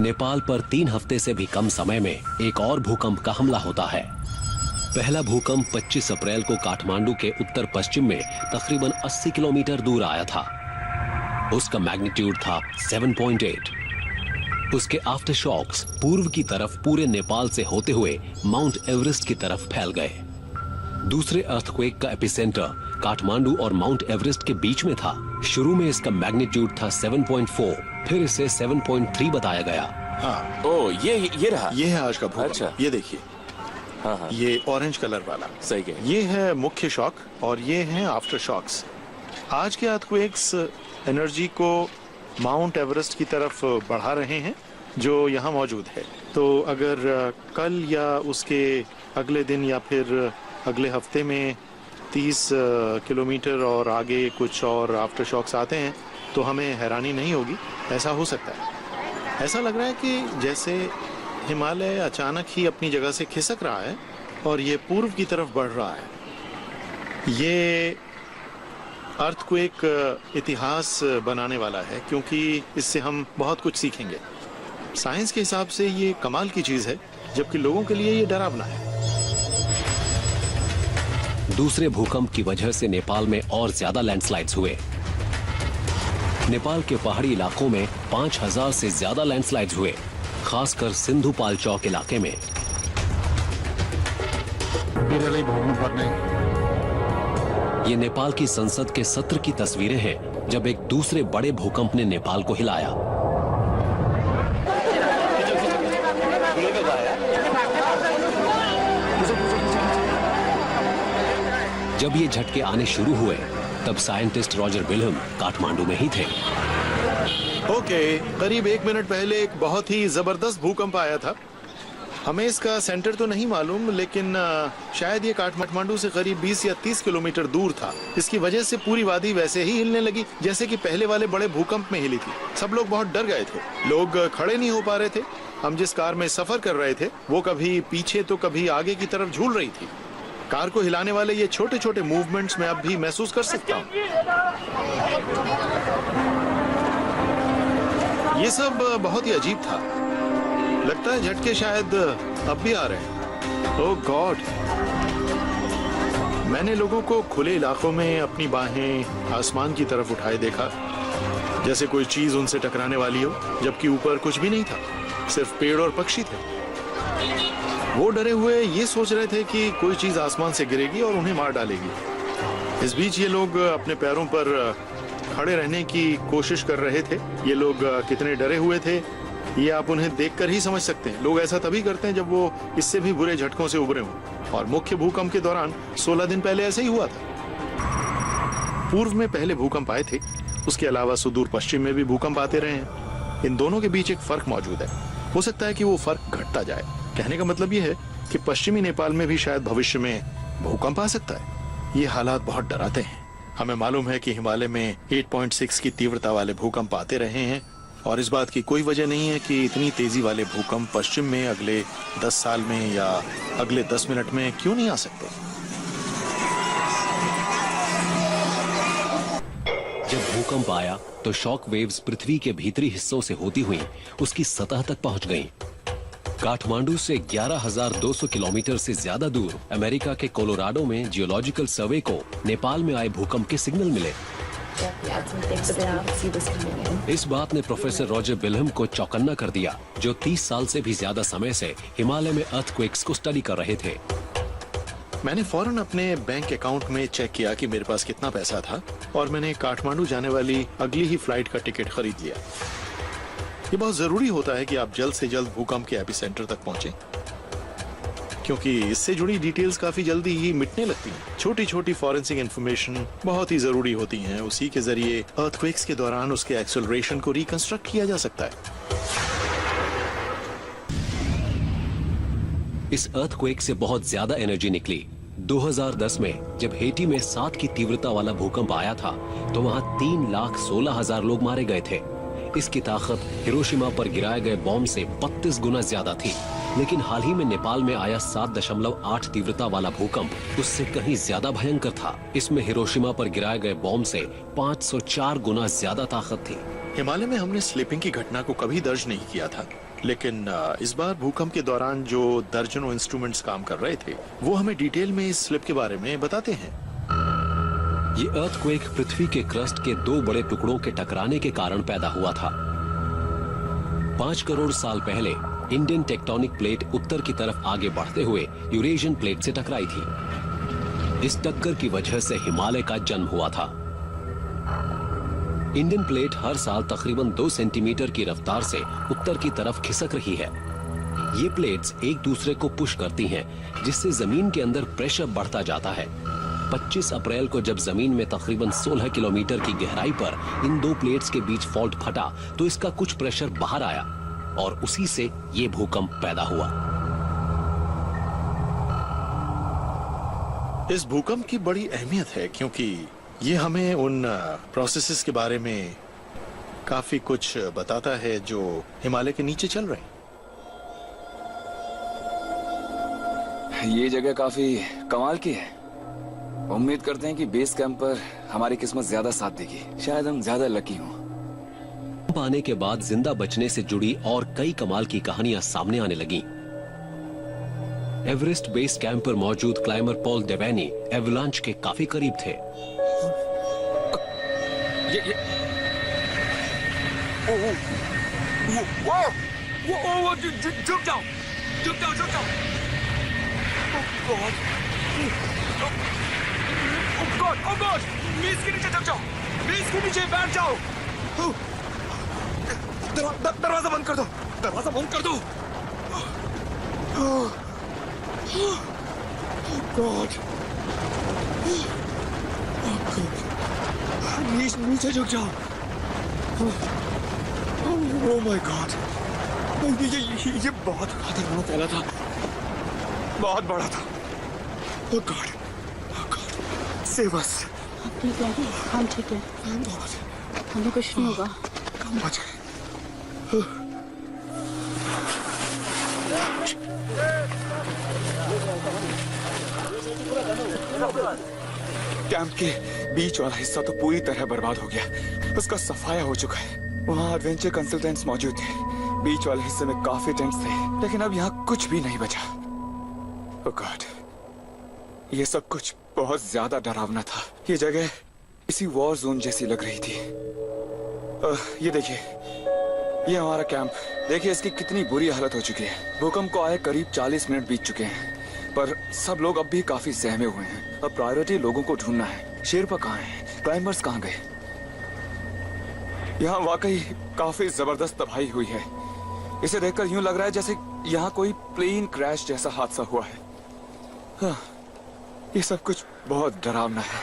नेपाल पर 3 हफ्ते से भी कम समय में एक और भूकंप का हमला होता है। पहला भूकंप 25 अप्रैल को काठमांडू के उत्तर पश्चिम में तकरीबन 80 किलोमीटर दूर आया था। उसका मैग्नीट्यूड था 7.8। उसके आफ्टर शॉक्स पूर्व की तरफ पूरे नेपाल से होते हुए माउंट एवरेस्ट की तरफ फैल गए। दूसरे अर्थक्वेक का एपिसेंटर काठमांडू और माउंट एवरेस्ट के बीच में था। शुरू में इसका मैग्नीट्यूड था 7.4, फिर इसे 7.3 बताया गया। हाँ, ओ ये रहा। ये है आज का भूकंप। अच्छा। ये देखिए, हाँ। ये ऑरेंज कलर वाला सही है। ये है मुख्य शॉक और ये है आफ्टर शॉक्स। आज के अर्थक्वेक्स एनर्जी को माउंट एवरेस्ट की तरफ बढ़ा रहे हैं जो यहाँ मौजूद है। तो अगर कल या उसके अगले दिन या फिर अगले हफ्ते में 30 किलोमीटर और आगे कुछ और आफ्टर शॉक्स आते हैं तो हमें हैरानी नहीं होगी। ऐसा हो सकता है। ऐसा लग रहा है कि जैसे हिमालय अचानक ही अपनी जगह से खिसक रहा है और ये पूर्व की तरफ बढ़ रहा है। ये अर्थक्वेक इतिहास बनाने वाला है क्योंकि इससे हम बहुत कुछ सीखेंगे। साइंस के हिसाब से ये कमाल की चीज है, जबकि लोगों के लिए ये डरावना है। दूसरे भूकंप की वजह से नेपाल में और ज्यादा लैंडस्लाइड्स हुए। नेपाल के पहाड़ी इलाकों में 5000 से ज्यादा लैंडस्लाइड्स हुए, खासकर सिंधुपाल चौक इलाके में। ये नेपाल की संसद के सत्र की तस्वीरें हैं जब एक दूसरे बड़े भूकंप ने नेपाल को हिलाया। जब ये झटके आने शुरू हुए तब साइंटिस्ट रॉजर विल्हम काठमांडू में ही थे। ओके, करीब 1 मिनट पहले एक बहुत ही जबरदस्त भूकंप आया था। हमें इसका सेंटर तो नहीं मालूम, लेकिन शायद ये काठमांडू से करीब 20 या 30 किलोमीटर दूर था। इसकी वजह से पूरी वादी वैसे ही हिलने लगी जैसे कि पहले वाले बड़े भूकंप में हिली थी। सब लोग बहुत डर गए थे। लोग खड़े नहीं हो पा रहे थे। हम जिस कार में सफर कर रहे थे वो कभी पीछे तो कभी आगे की तरफ झूल रही थी। कार को हिलाने वाले ये छोटे छोटे मूवमेंट्स मैं अब भी महसूस कर सकता हूँ। ये सब बहुत ही अजीब था। लगता है झटके शायद अब भी आ रहे हैं। ओह गॉड! मैंने लोगों को खुले इलाकों में अपनी बाहें आसमान की तरफ उठाए देखा, जैसे कोई चीज उनसे टकराने वाली हो, जबकि ऊपर कुछ भी नहीं था, सिर्फ पेड़ और पक्षी थे। वो डरे हुए ये सोच रहे थे कि कोई चीज आसमान से गिरेगी और उन्हें मार डालेगी। इस बीच ये लोग अपने पैरों पर खड़े रहने की कोशिश कर रहे थे। ये लोग कितने डरे हुए थे ये आप उन्हें देखकर ही समझ सकते हैं। लोग ऐसा तभी करते हैं जब वो इससे भी बुरे झटकों से उबरे हों। और मुख्य भूकंप के दौरान 16 दिन पहले ऐसे ही हुआ था। पूर्व में पहले भूकंप आए थे, उसके अलावा सुदूर पश्चिम में भी भूकंप आते रहे हैं। इन दोनों के बीच एक फर्क मौजूद है। हो सकता है कि वो फर्क घटता जाए। कहने का मतलब ये है कि पश्चिमी नेपाल में भी शायद भविष्य में भूकंप आ सकता है। ये हालात बहुत डराते हैं। हमें मालूम है कि हिमालय में 8.6 की तीव्रता वाले भूकंप आते रहे हैं और इस बात की कोई वजह नहीं है कि इतनी तेजी वाले भूकंप पश्चिम में अगले 10 साल में या अगले 10 मिनट में क्यों नहीं आ सकते। जब भूकंप आया तो शॉक वेव्स पृथ्वी के भीतरी हिस्सों से होती हुई उसकी सतह तक पहुंच गईं। काठमांडू से 11,200 किलोमीटर से ज्यादा दूर अमेरिका के कोलोराडो में जियोलॉजिकल सर्वे को नेपाल में आए भूकंप के सिग्नल मिले। इस बात ने प्रोफेसर रॉजर विल्हम को चौकन्ना कर दिया, जो 30 साल से भी ज्यादा समय से हिमालय में अर्थक्वेक्स को स्टडी कर रहे थे। मैंने फौरन अपने बैंक अकाउंट में चेक किया कि मेरे पास कितना पैसा था और मैंने काठमांडू जाने वाली अगली ही फ्लाइट का टिकट खरीद लिया। ये बहुत जरूरी होता है कि आप जल्द से जल्द भूकंप के एपिसेंटर तक पहुंचे, क्योंकि इससे जुड़ी डिटेल्स काफी जल्दी ही मिटने लगती हैं। छोटी छोटी फॉरेंसिक इंफॉर्मेशन बहुत ही जरूरी होती हैं। उसी के जरिए अर्थक्वेक्स के दौरान उसके एक्सेलरेशन को रिकंस्ट्रक्ट किया जा सकता है। इस अर्थक्वेक से बहुत ज्यादा एनर्जी निकली। 2010 में जब हेटी में 7 की तीव्रता वाला भूकंप आया था तो वहां 3,16,000 लोग मारे गए थे। इसकी ताकत हिरोशिमा पर गिराए गए बॉम्ब से 32 गुना ज्यादा थी। लेकिन हाल ही में नेपाल में आया 7.8 तीव्रता वाला भूकंप उससे कहीं ज्यादा भयंकर था। इसमें हिरोशिमा पर गिराए गए बॉम्ब से 504 गुना ज्यादा ताकत थी। हिमालय में हमने स्लिपिंग की घटना को कभी दर्ज नहीं किया था, लेकिन इस बार भूकंप के दौरान जो दर्जनों इंस्ट्रूमेंट्स काम कर रहे थे वो हमें डिटेल में इस स्लिप के बारे में बताते हैं। ये अर्थक्वेक पृथ्वी के क्रस्ट के दो बड़े टुकड़ों के टकराने के कारण पैदा हुआ था। 5 करोड़ साल पहले इंडियन टेक्टोनिक प्लेट उत्तर की तरफ आगे बढ़ते हुए यूरेशियन प्लेट से टकराई थी। इस टक्कर की वजह से हिमालय का जन्म हुआ था। इंडियन प्लेट हर साल तकरीबन 2 सेंटीमीटर की रफ्तार से उत्तर की तरफ खिसक रही है। ये प्लेट्स एक दूसरे को पुश करती हैं, जिससे जमीन के अंदर प्रेशर बढ़ता जाता है। 25 अप्रैल को जब जमीन में तकरीबन 16 किलोमीटर की गहराई पर इन दो प्लेट्स के बीच फॉल्ट फटा तो इसका कुछ प्रेशर बाहर आया और उसी से ये भूकंप पैदा हुआ। इस भूकंप की बड़ी अहमियत है क्योंकि ये हमें उन प्रोसेसेस के बारे में काफी कुछ बताता है जो हिमालय के नीचे चल रहे हैं। ये जगह काफी कमाल की है। उम्मीद करते हैं कि बेस कैंप पर हमारी किस्मत ज्यादा साथ देगी। शायद हम ज्यादा लकी हों। पाने के बाद जिंदा बचने से जुड़ी और कई कमाल की कहानियां सामने आने लगी। एवरेस्ट बेस कैंप पर मौजूद क्लाइमर पॉल डेवेनी एवलांच के काफी करीब थे। Oh God! मीज के नीचे चल जाओ, मीज के नीचे बैठ जाओ। दरवाजा बंद कर दो, दरवाजा बंद कर दो। God! नीचे झुक जाओ। Oh my God! ये बहुत खतरनाक फैला था, बहुत बड़ा था। Oh God! Save us. ठीक है, हम ठीक है। हमें कुछ नहीं होगा। हम बच गए। कैंप के बीच वाला हिस्सा तो पूरी तरह बर्बाद हो गया। उसका सफाया हो चुका है। वहाँ एडवेंचर कंसल्टेंट्स मौजूद थे। बीच वाले हिस्से में काफी टेंट्स थे, लेकिन अब यहाँ कुछ भी नहीं बचा। Oh God. ये सब कुछ बहुत ज्यादा डरावना था। ये जगह किसी वॉर जोन जैसी लग रही थी। ये देखिए, ये हमारा कैंप। देखिए इसकी कितनी बुरी हालत हो चुकी है। भूकंप को आए करीब 40 मिनट बीत चुके हैं, पर सब लोग अब भी काफी सहमे हुए हैं। अब प्रायोरिटी लोगों को ढूंढना है। शेरपा कहाँ है? क्लाइंबर्स कहाँ गए? यहाँ वाकई काफी जबरदस्त तबाही हुई है। इसे देखकर यूं लग रहा है जैसे यहाँ कोई प्लेन क्रैश जैसा हादसा हुआ है। हाँ, ये सब कुछ बहुत डरावना है।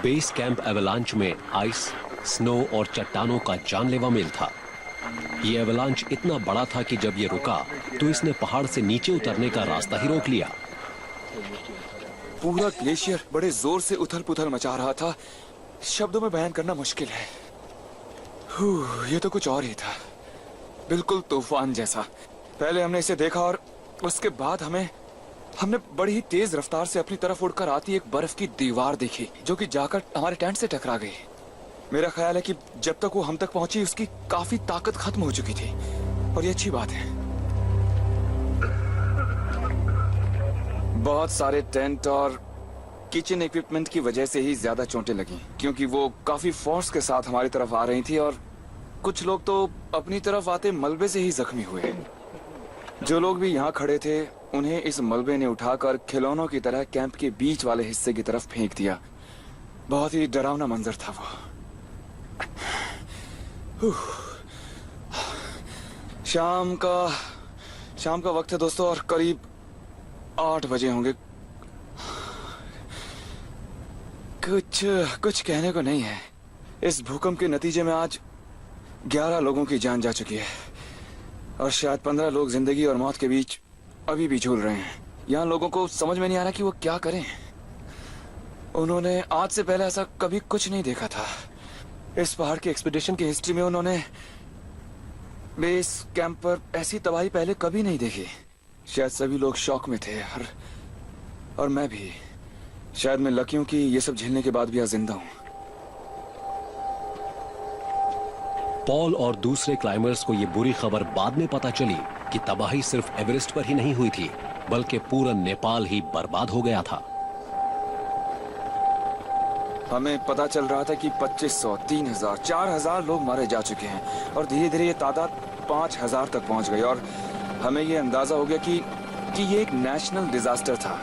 बेस कैंप एवलांच में आइस, स्नो और चट्टानों का जानलेवा मेल था। ये एवलांच इतना बड़ा था कि जब ये रुका तो इसने पहाड़ से नीचे उतरने का रास्ता ही रोक लिया। पूरा ग्लेशियर बड़े जोर से उथल पुथल मचा रहा था। शब्दों में बयान करना मुश्किल है। ये तो कुछ और ही था, बिल्कुल तूफान जैसा। पहले हमने इसे देखा और उसके बाद हमने बड़ी ही तेज रफ्तार से अपनी तरफ उड़कर आती एक बर्फ की दीवार देखी, जो कि जाकर हमारे टेंट से टकरा गई। मेरा ख्याल है कि जब तक वो हम तक पहुंची उसकी काफी ताकत खत्म हो चुकी थी, और ये अच्छी बात है। बहुत सारे टेंट और किचन इक्विपमेंट की वजह से ही ज्यादा चोटें लगी, क्योंकि वो काफी फोर्स के साथ हमारी तरफ आ रही थी, और कुछ लोग तो अपनी तरफ आते मलबे से ही जख्मी हुए। जो लोग भी यहाँ खड़े थे उन्हें इस मलबे ने उठाकर खिलौनों की तरह कैंप के बीच वाले हिस्से की तरफ फेंक दिया। बहुत ही डरावना मंजर था वो। शाम का वक्त है दोस्तों, और करीब 8 बजे होंगे। कुछ कहने को नहीं है। इस भूकंप के नतीजे में आज 11 लोगों की जान जा चुकी है, और शायद 15 लोग जिंदगी और मौत के बीच अभी भी झूल रहे हैं। यहाँ लोगों को समझ में नहीं आ रहा कि वो क्या करें। उन्होंने आज से पहले ऐसा कभी कुछ नहीं देखा था। इस पहाड़ की एक्सपीडिशन की हिस्ट्री में उन्होंने बेस कैंप पर ऐसी तबाही पहले कभी नहीं देखी। शायद सभी लोग शॉक में थे, और मैं भी। शायद मैं लकी हूं कि ये सब झेलने के बाद भी आज जिंदा हूं। पॉल और दूसरे क्लाइंबर्स को ये बुरी खबर बाद में पता चली कि तबाही सिर्फ एवरेस्ट पर ही नहीं हुई थी, बल्कि पूरा नेपाल ही बर्बाद हो गया था। हमें पता चल रहा था कि 2500, 3000, 4000 लोग मारे जा चुके हैं और धीरे धीरे ये तादाद 5000 तक पहुंच गई और हमें ये अंदाजा हो गया कि ये एक नेशनल डिजास्टर था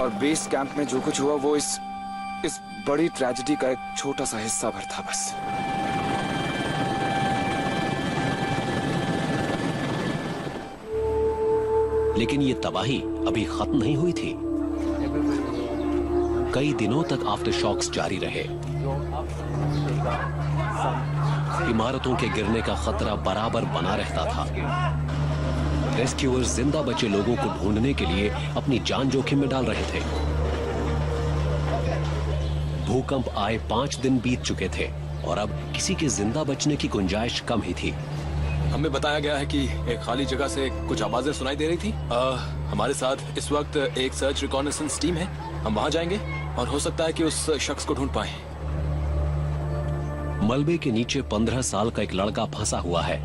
और बेस कैंप में जो कुछ हुआ वो इस बड़ी ट्रेजेडी का एक छोटा सा हिस्सा भर था बस। लेकिन ये तबाही अभी खत्म नहीं हुई थी। कई दिनों तक आफ्टर शॉक्स जारी रहे। इमारतों के गिरने का खतरा बराबर बना रहता था। रेस्क्यूअर्स जिंदा बचे लोगों को ढूंढने के लिए अपनी जान जोखिम में डाल रहे थे। भूकंप आए 5 दिन बीत चुके थे और अब किसी के जिंदा बचने की गुंजाइश कम ही थी। हमें बताया गया है कि एक खाली जगह से कुछ आवाजें सुनाई दे रही थी। हमारे साथ इस वक्त एक सर्च रिकॉनेसेंस टीम है। हम वहां जाएंगे और हो सकता है कि उस शख्स को ढूंढ पाएं। मलबे के नीचे 15 साल का एक लड़का फंसा हुआ है।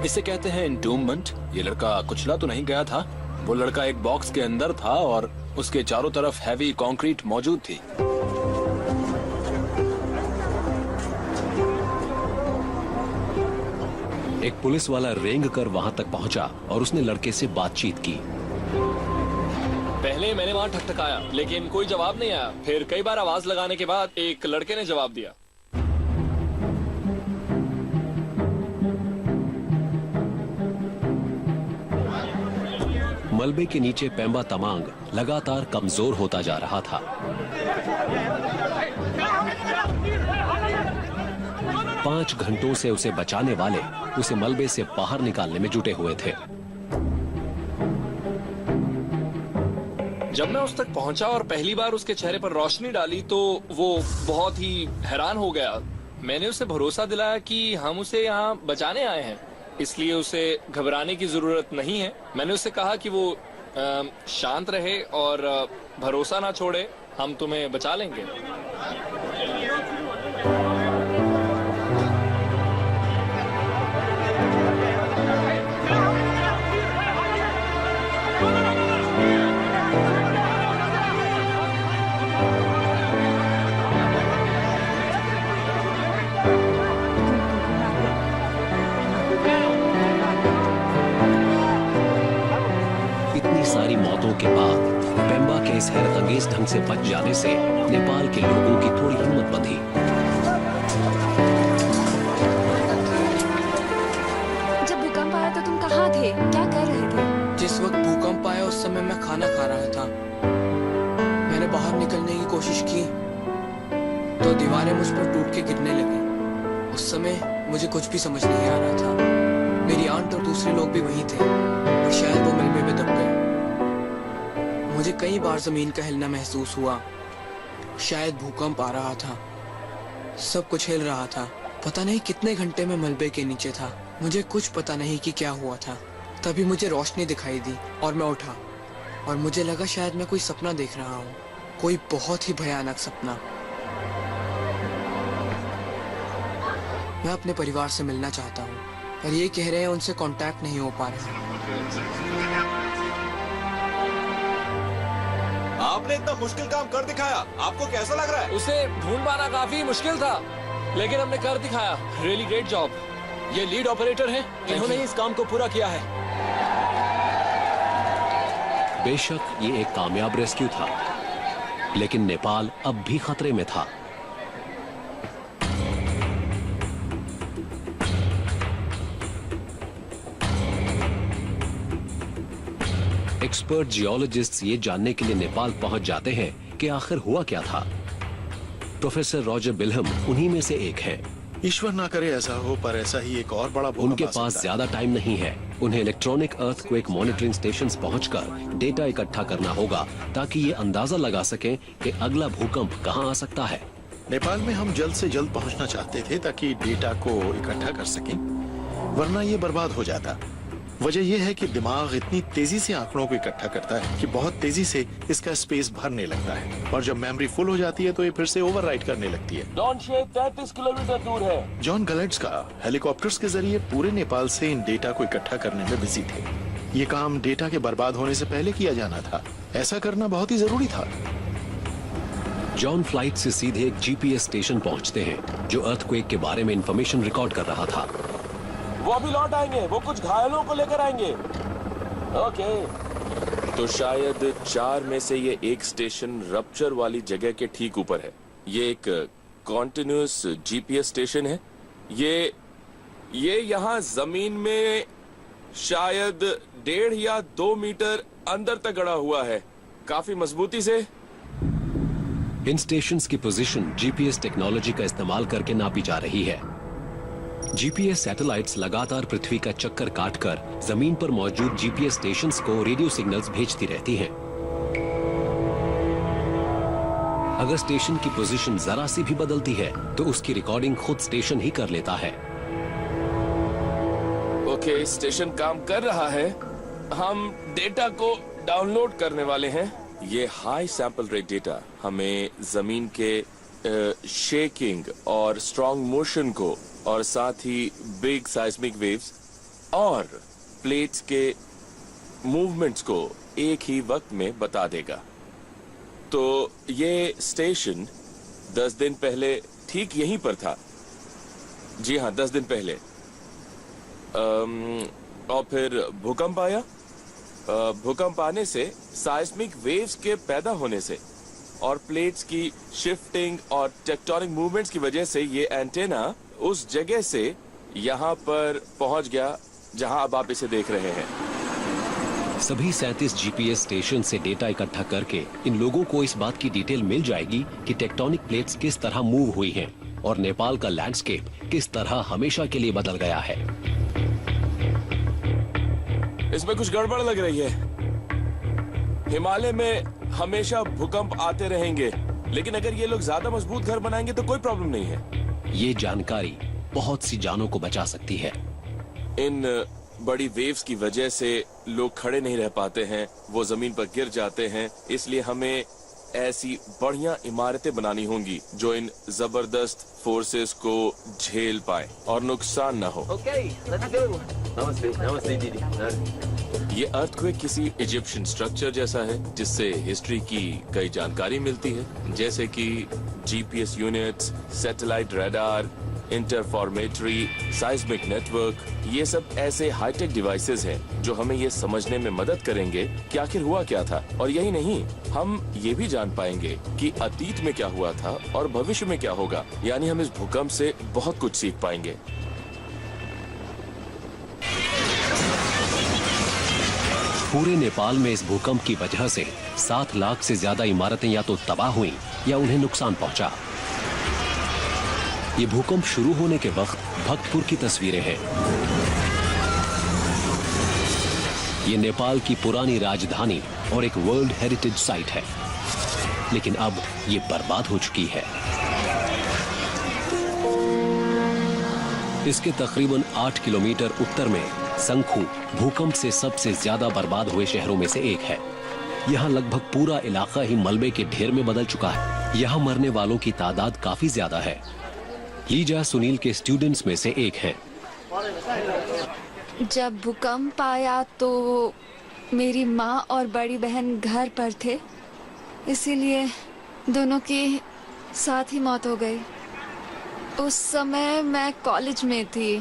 इसे कहते हैं एंटोम्बमेंट। ये लड़का कुचला तो नहीं गया था। वो लड़का एक बॉक्स के अंदर था और उसके चारों तरफ हैवी कंक्रीट मौजूद थी। एक पुलिस वाला रेंग कर वहां तक पहुंचा और उसने लड़के से बातचीत की। पहले मैंने वहां ठकठकाया लेकिन कोई जवाब नहीं आया। फिर कई बार आवाज लगाने के बाद एक लड़के ने जवाब दिया। मलबे के नीचे पेम्बा तमांग लगातार कमजोर होता जा रहा था। पांच घंटों से उसे बचाने वाले उसे मलबे से बाहर निकालने में जुटे हुए थे। जब मैं उस तक पहुंचा और पहली बार उसके चेहरे पर रोशनी डाली तो वो बहुत ही हैरान हो गया। मैंने उसे भरोसा दिलाया कि हम उसे यहाँ बचाने आए हैं, इसलिए उसे घबराने की जरूरत नहीं है। मैंने उससे कहा कि वो शांत रहे और भरोसा ना छोड़े, हम तुम्हें बचा लेंगे। सारी मौतों के बाद पेम्बा के इस हैरतअंगेज ढंग से बच जाने से नेपाल के लोगों की थोड़ी हिम्मत बंधी। जब भूकंप आया तो तुम कहाँ थे, क्या कर रहे थे? जिस वक्त भूकंप आया उस समय मैं खाना खा रहा था। मैंने बाहर निकलने की कोशिश की तो दीवारें मुझ पर टूट के गिरने लगी। उस समय मुझे कुछ भी समझ नहीं आ रहा था। मेरी आंट और दूसरे लोग भी वहीं थे और शायद वो मलबे में दब गए। मुझे कई बार जमीन का हिलना महसूस हुआ। शायद भूकंप आ रहा था। सब कुछ हिल रहा था। पता नहीं कितने घंटे में मलबे के नीचे था। मुझे कुछ पता नहीं कि क्या हुआ था। तभी मुझे रोशनी दिखाई दी और मैं उठा और मुझे लगा शायद मैं कोई सपना देख रहा हूँ, कोई बहुत ही भयानक सपना। मैं अपने परिवार से मिलना चाहता हूँ पर ये कह रहे हैं उनसे कांटेक्ट नहीं हो पा रहा। आपने इतना मुश्किल काम कर दिखाया, आपको कैसा लग रहा है? उसे ढूंढ पाना काफी मुश्किल था लेकिन हमने कर दिखाया। Really great job. ये लीड ऑपरेटर हैं, इन्होंने इस काम को पूरा किया है। बेशक ये एक कामयाब रेस्क्यू था, लेकिन नेपाल अब भी खतरे में था। एक्सपर्ट जियोलॉजिस्ट्स ये जानने के लिए नेपाल पहुंच जाते हैं कि आखिर हुआ क्या था। प्रोफेसर रॉजर बिल्हम उन्हीं में से एक हैं। ईश्वर ना करे ऐसा हो, पर ऐसा ही एक और बड़ा भूकंप उनके आ सकता पास है। ज्यादा टाइम नहीं है। उन्हें इलेक्ट्रॉनिक अर्थक्वेक मॉनिटरिंग स्टेशंस पहुंचकर डेटा इकट्ठा करना होगा ताकि ये अंदाजा लगा सकें कि अगला भूकंप कहां आ सकता है। नेपाल में हम जल्द से जल्द पहुंचना चाहते थे ताकि डेटा को इकट्ठा कर सकें, वरना ये बर्बाद हो जाता। वजह यह है कि दिमाग इतनी तेजी से आंकड़ों को इकट्ठा करता है कि बहुत तेजी से इसका स्पेस भरने लगता है, और जब मेमोरी फुल हो जाती है तो ये फिर से ओवरराइट करने लगती है। डॉन शे 33 किलोमीटर दूर है। जॉन गलेट्स का हेलीकॉप्टर्स के जरिए पूरे नेपाल से इन डेटा को इकट्ठा करने में बिजी थे। ये काम डेटा के बर्बाद होने से पहले किया जाना था। ऐसा करना बहुत ही जरूरी था। जॉन फ्लाइट से सीधे एक जीपीएस स्टेशन पहुंचते हैं जो अर्थक्वेक के बारे में इंफॉर्मेशन रिकॉर्ड कर रहा था। वो अभी लौट आएंगे, वो कुछ घायलों को लेकर आएंगे। ओके। तो शायद 4 में से ये एक स्टेशन रप्चर वाली जगह के ठीक ऊपर है। ये एक कॉन्टिन्यूस जीपीएस स्टेशन है। ये यहाँ जमीन में शायद 1.5 या 2 मीटर अंदर तक गड़ा हुआ है, काफी मजबूती से। इन स्टेशंस की पोजीशन जीपीएस टेक्नोलॉजी का इस्तेमाल करके नापी जा रही है। जीपीएस सैटेलाइट्स लगातार पृथ्वी का चक्कर काटकर जमीन पर मौजूद जीपीएस स्टेशंस को रेडियो सिग्नल्स भेजती रहती हैं। अगर स्टेशन की पोजीशन जरा सी भी बदलती है तो उसकी रिकॉर्डिंग खुद स्टेशन ही कर लेता है। ओके, स्टेशन काम कर रहा है। हम डेटा को डाउनलोड करने वाले हैं। ये हाई सैंपल रेट डेटा हमें जमीन के शेकिंग और स्ट्रॉन्ग मोशन को, और साथ ही बिग साइस्मिक वेव्स और प्लेट्स के मूवमेंट्स को एक ही वक्त में बता देगा। तो ये स्टेशन 10 दिन पहले ठीक यहीं पर था। जी हाँ, 10 दिन पहले। और फिर भूकंप आया। भूकंप आने से साइस्मिक वेव्स के पैदा होने से और प्लेट्स की शिफ्टिंग और टेक्टोनिक मूवमेंट्स की वजह से ये एंटेना उस जगह से यहाँ पर पहुंच गया जहां अब आप इसे देख रहे हैं। सभी 37 जीपीएस स्टेशन से डेटा इकट्ठा करके इन लोगों को इस बात की डिटेल मिल जाएगी कि टेक्टोनिक प्लेट्स किस तरह मूव हुई हैं और नेपाल का लैंडस्केप किस तरह हमेशा के लिए बदल गया है। इसमें कुछ गड़बड़ लग रही है। हिमालय में हमेशा भूकंप आते रहेंगे, लेकिन अगर ये लोग ज्यादा मजबूत घर बनाएंगे तो कोई प्रॉब्लम नहीं है। ये जानकारी बहुत सी जानों को बचा सकती है। इन बड़ी वेव्स की वजह से लोग खड़े नहीं रह पाते हैं, वो जमीन पर गिर जाते हैं। इसलिए हमें ऐसी बढ़िया इमारतें बनानी होंगी जो इन जबरदस्त फोर्सेस को झेल पाए और नुकसान ना हो। नमस्ते नमस्ते दीदी। ये अर्थक्वेक किसी इजिप्शियन स्ट्रक्चर जैसा है जिससे हिस्ट्री की कई जानकारी मिलती है, जैसे कि GPS units, satellite radar, interferometry, seismic network. ये सब ऐसे हाईटेक डिवाइसेस हैं जो हमें ये समझने में मदद करेंगे कि आखिर हुआ क्या था। और यही नहीं, हम ये भी जान पाएंगे कि अतीत में क्या हुआ था और भविष्य में क्या होगा। यानी हम इस भूकंप से बहुत कुछ सीख पाएंगे। पूरे नेपाल में इस भूकंप की वजह से 7 लाख से ज्यादा इमारतें या तो तबाह हुई या उन्हें नुकसान पहुंचा। ये भूकंप शुरू होने के वक्त भक्तपुर की तस्वीरें हैं। ये नेपाल की पुरानी राजधानी और एक वर्ल्ड हेरिटेज साइट है, लेकिन अब ये बर्बाद हो चुकी है। इसके तकरीबन 8 किलोमीटर उत्तर में संखू भूकंप से सबसे ज्यादा बर्बाद हुए शहरों में से एक है। यहाँ लगभग पूरा इलाका ही मलबे के ढेर में बदल चुका है। यहाँ मरने वालों की तादाद काफी ज्यादा है। लीजा सुनील के स्टूडेंट्स में से एक है। जब भूकंप आया तो मेरी माँ और बड़ी बहन घर पर थे, इसीलिए दोनों की साथ ही मौत हो गई। उस समय मैं कॉलेज में थी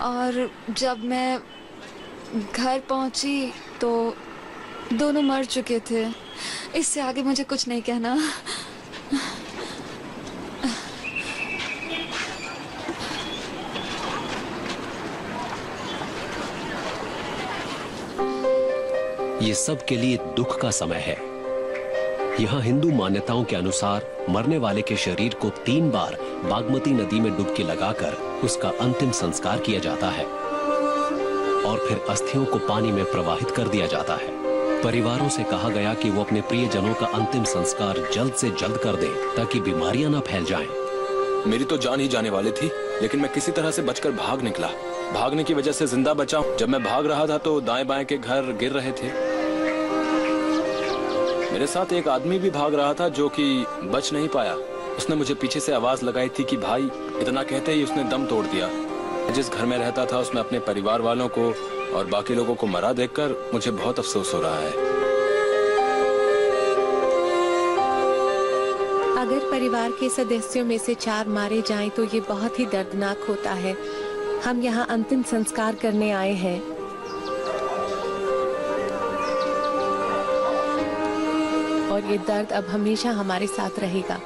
और जब मैं घर पहुंची तो दोनों मर चुके थे। इससे आगे मुझे कुछ नहीं कहना। ये सब के लिए दुख का समय है। यहाँ हिंदू मान्यताओं के अनुसार मरने वाले के शरीर को 3 बार बागमती नदी में डुबकी लगाकर उसका अंतिम संस्कार किया जाता है और फिर अस्थियों को पानी में प्रवाहित कर दिया जाता है। परिवारों से कहा गया कि वो अपने प्रियजनों का अंतिम संस्कार जल्द से जल्द कर दें ताकि बीमारियां ना फैल जाएं। मेरी तो जान ही जाने वाली थी। लेकिन मैं किसी तरह से बचकर भाग निकला। भागने की वजह से जिंदा बचा हूं। जब मैं भाग रहा था तो दाएं बाएं के घर गिर रहे थे। मेरे साथ एक आदमी भी भाग रहा था जो कि बच नहीं पाया। उसने मुझे पीछे से आवाज लगाई थी कि भाई। इतना कहते ही उसने दम तोड़ दिया। जिस घर में रहता था उसमें अपने परिवार वालों को और बाकी लोगों को मरा देखकर मुझे बहुत अफसोस हो रहा है। अगर परिवार के सदस्यों में से 4 मारे जाएं तो ये बहुत ही दर्दनाक होता है। हम यहाँ अंतिम संस्कार करने आए हैं। और ये दर्द अब हमेशा हमारे साथ रहेगा।